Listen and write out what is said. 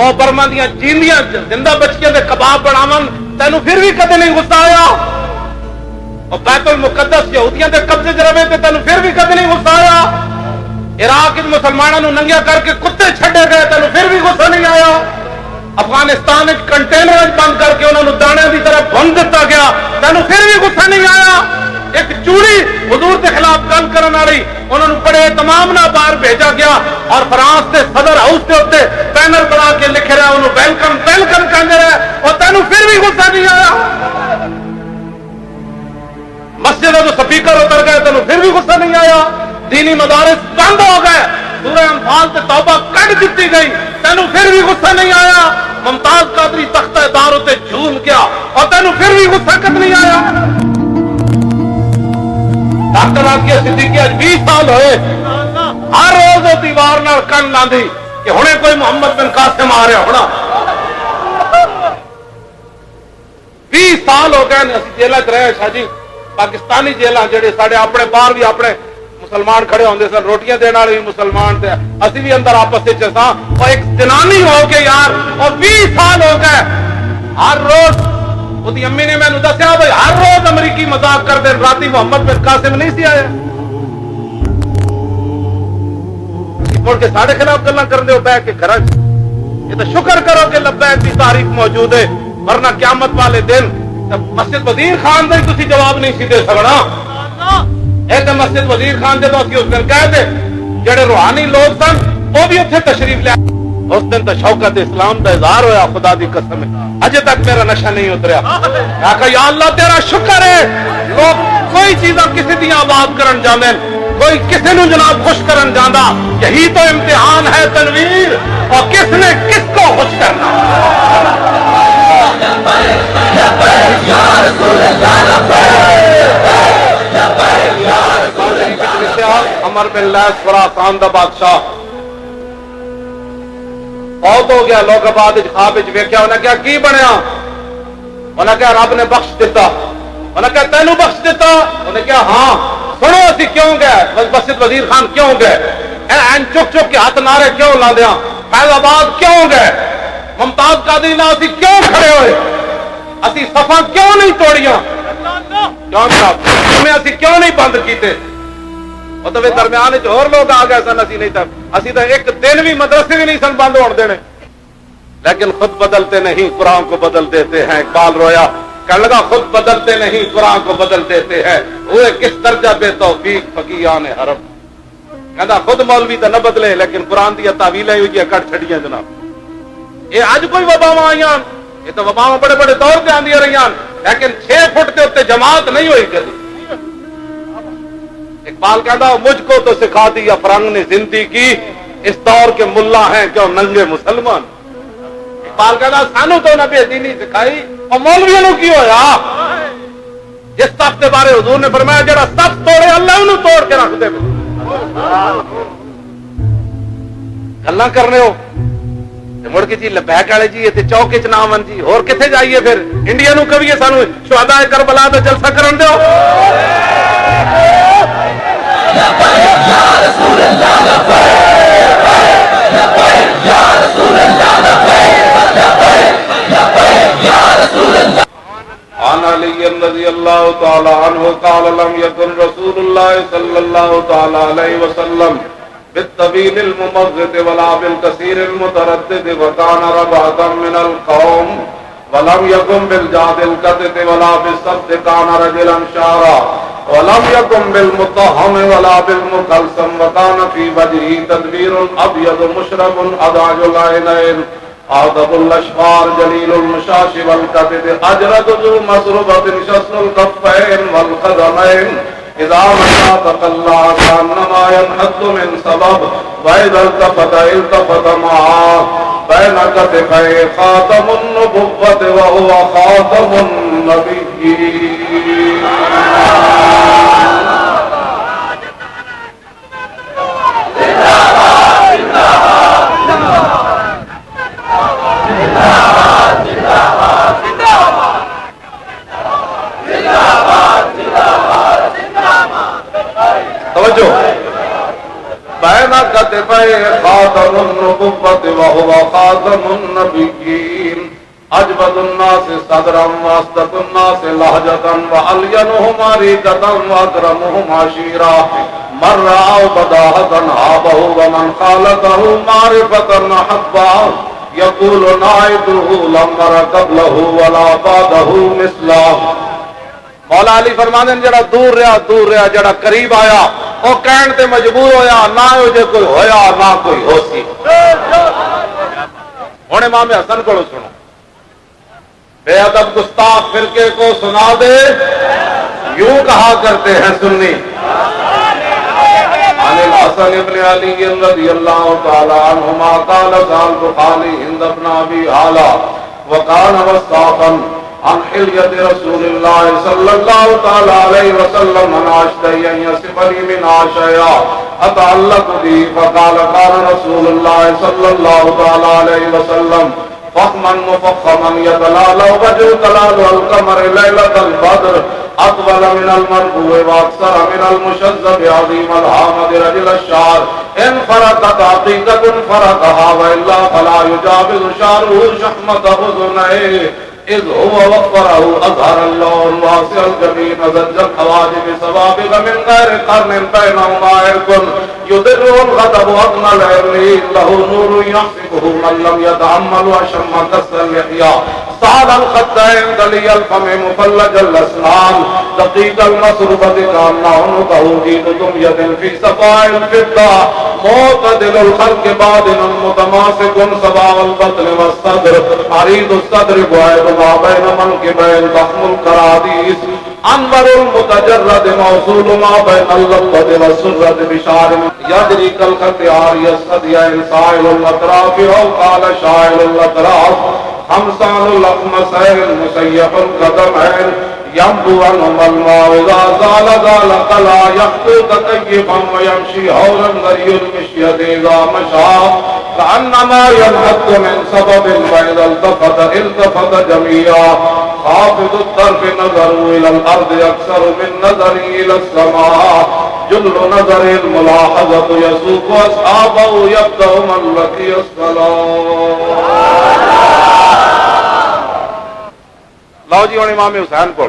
اور برما دیا جیندیاں زندہ بچیاں دے کباب بناون تینوں پھر بھی کدے نہیں غصہ آیا؟ اور بیت المقدس یہودیاں دے قبضے چ رہے تے تینوں پھر بھی کدے نہیں غصہ آیا؟ عراق مسلمانوں ننگیا کر کے کتے چھڈے گئے تینوں پھر بھی غصہ نہیں آیا؟ افغانستان کنٹینر بند کر کے انہوں نے دانے کی طرح بن دیتا گیا تینوں پھر بھی غصہ نہیں آیا؟ ایک چوڑی حضور کے خلاف گل کرنے والی انہوں نے بڑے تمام نہ باہر بھیجا گیا اور فرانس کے صدر ہاؤس کے اتنے بینر بنا کے لکھ رہا انہوں ویلکم ویلکم کہتے رہے اور تینوں پھر بھی غصہ نہیں آیا؟ مسجد جو سپیکر اتر گئے تینوں پھر بھی غصہ نہیں آیا؟ دینی مدارس بند ہو گئے، سورہ انفال سے توبہ کٹ دیتی گئی، تینوں پھر بھی غصہ نہیں آیا؟ ممتاز قادری تختہ دار تے جھوم گیا اور تینوں پھر بھی غصہ کت نہیں آیا؟ ڈاکٹر آگے صدیقی اج 20 سال ہوئے ہر روز وہ دیوار نال کن لاندی کہ ہنے کوئی محمد بن قاسم آ رہا ہونا۔ 20 سال ہو گئے اسی جیلہ چ رہے شاہ جی، پاکستانی جیلاں جڑے ساڈے اپنے باہر بھی اپنے مسلمان کھڑے ہوندے سن، روٹیاں دینے والے بھی مسلمان تھے، اسی بھی اندر آپس وچ ساں، اور ایک جنانی ہو کے یار اور 20 سال ہو گئے ہر روز وہی امی نے مینوں دسیا بھائی ہر روز امریکی مذاق کر دے، راتی محمد بن قاسم نہیں سی آیا؟ مڑ کے ساڈے خلاف گلاں کرندے ہو بیٹھ کے گھراں وچ، یہ تو شکر کرو کہ لبیک کی تاریخ موجود ہے، ورنہ قیامت والے دن مسجد وزیر خان دا تسی جواب نہیں سی دے سکنا۔ ایک مسجد وزیر خان جدو اسی اس دن کہہ دے جڑے روحانی لوگ سن وہ بھی اتنے تشریف لیا، اس دن تو شوکت اسلام کا اظہار ہویا، خدا دی قسم ہے اجے تک میرا نشہ نہیں اتریا۔ میں کہا یا اللہ تیرا شکر ہے، لوگ کوئی چیزاں کسی دی آباد کرن جاندے، کوئی کسی نو جناب خوش کرن جاندا، یہی تو امتحان ہے تنویر، اور کس نے کس کو خوش کرنا۔ عمر بن لیث خراسان دا بادشاہ فوت ہو گیا، لوگ بعد خواب ویکھیا، انہیں کہا کی بنیا؟ انہیں کہا رب نے بخش دیتا۔ انہیں کہا تینوں بخش دیتا؟ انہیں کہا ہاں۔ سنو اسی کیوں گئے مسجد وزیر خان کیوں گئے؟ این چک چک کے ہاتھ نعرے کیوں لاندیاں؟ فیض آباد کیوں گئے؟ ممتاز قادری نال اسی کیوں کھڑے ہوئے؟ اسی صفاں کیوں نہیں توڑیاں؟ کیوں جناب تمہیں اسی کیوں نہیں بند کیتے؟ اور تو درمیان اور لوگ آ گئے سن، اسی نہیں تھا، اسی تو ایک دن بھی مدرسے بھی نہیں سن بند ہونے دینے، لیکن خود بدلتے نہیں قرآن کو بدل دیتے ہیں۔ اقبال رویا کہنے لگا خود بدلتے نہیں قرآن کو بدل دیتے ہیں، ہوئے کس درجہ بے توفیق فقیہان حرم۔ کہنا خود مولوی تو نہ بدلے لیکن قرآن دیا تعویلیں ہوئی کٹ چھڑیاں جناب۔ یہ اج کوئی وباواں آئیاں، یہ تو وباواں بڑے بڑے دور پہ آندیاں رہیاں، لیکن 6 فٹ کے اتنے جماعت نہیں ہوئی کبھی۔ اقبال کہتا مجھ کو تو سکھا دیا فرنگ نے زندگی، اس دور کے ملا ہیں کیوں ننگے مسلمان۔ اقبال کہتا سانو تو نہ بے دینی سکھائی، اور مولویوں نے کی ہویا؟ جس صف کے بارے حضور نے فرمایا جڑا صف توڑے اللہ انہوں توڑ کے رکھ دے۔ گلاں کرنے ہو مڑ کے جی لبیک والے جی یہ چوک چ نہ من جی، اور کتنے جائیے پھر؟ انڈیا نو کبھی سانو شہداء کربلا دا جلسہ کرن دیو۔ عن علی رضی اللہ تعالی عنہ قال لم یکن رسول اللہ صلی اللہ تعالی علیہ وسلم بالطویل الممغط ولا بالکثیر المتردد وکان ربعة من القوم ولم یکن بالجاد القطط ولا بالسبت کان رجلا شعرا ولم يكن بالمطهم ولا بالمكلسم وكان في وجهه تدبير ابيض مشرب اداج العينين آدب الاشفار جليل المشاش والكتد اجرد ذو مسربة شسن الكفين والقدمين اذا مشى تقلع كانما ينحط من سبب واذا التفت معه بين كتفيه خاتم النبوة وهو خاتم النبيين۔ توجہ بین کتفی خاتم النبوۃ وهو خاتم النبيين اجود الناس صدرا واصدق الناس لهجة والينهم ريقة واكرمهم عشيرا من رأى بداهة هابه ومن خالته معرفة احبه يقول نائته لم نر قبله ولا بعده مثله. مولا علی فرماندے نے جڑا دور رہا جڑا قریب آیا وہ کہن تے مجبور ہویا نہ ہو جے کوئی ہویا نہ کوئی ہو سی. ہن امام حسن کو سنو بے ادب گستاخ فرقے کو سنا دے یوں کہا کرتے ہیں سنی. عن الحسن بن علی رضی اللہ تعالی عنہما قال سألت خالي هند بن ابي هالة وكان وصافا عن حلیت رسول اللہ صلی اللہ تعالی علیہ وسلم من اشتہی ان یصف لی من شیئا اتعلق بھی فقال قال رسول اللہ صلی اللہ تعالی علیہ وسلم فخما مفخما يتلالى وجه تلال القمر ليلة البدر اطول من المربوع واكثر من المشذب عظيم الحامد رجل الشعر ان فرقت عقيدة فرقها والا فلا يجاوز شعره شحمة اذنيه اذ هو وفره اظهر اللون واسع الجبين زج الحواجب سوابغ من غير قرن بينهما عرق يضره الغضب اغنى العرين له نور يحسبه من لم يتعمل وشم كسر اللحية صعد الخدين دلي الفم مفلج الاسنان دقيق المصربة كأنه عنقه جيد دمية في صفاء الفضة معتدل الخلق بادن متماسك سواء البطن والصدر عريض الصدر بعيد ما بين منكبين ضخم الكراديس انور المتجرد موصول ما بين اللبة والسرة بشعر يدري كالخط عاري الصديين سائل الاطراف او قال شائل الاطراف خمسان الاخمسين مسيح القدمين ينبو عنهم الماء اذا زال زال قلا يخطو تطيبا ويمشي هورا غري المشية اذا مشى كأنما ينحط من سبب فإذا التفت جميعا خافض الطرف نظروا إلى الأرض أكثر من نظري إلى السماء جل نظر الملاحظة يسوق أصحابه يبدأ من لقي الصلاة. لاؤ جی ہوں امام حسین کو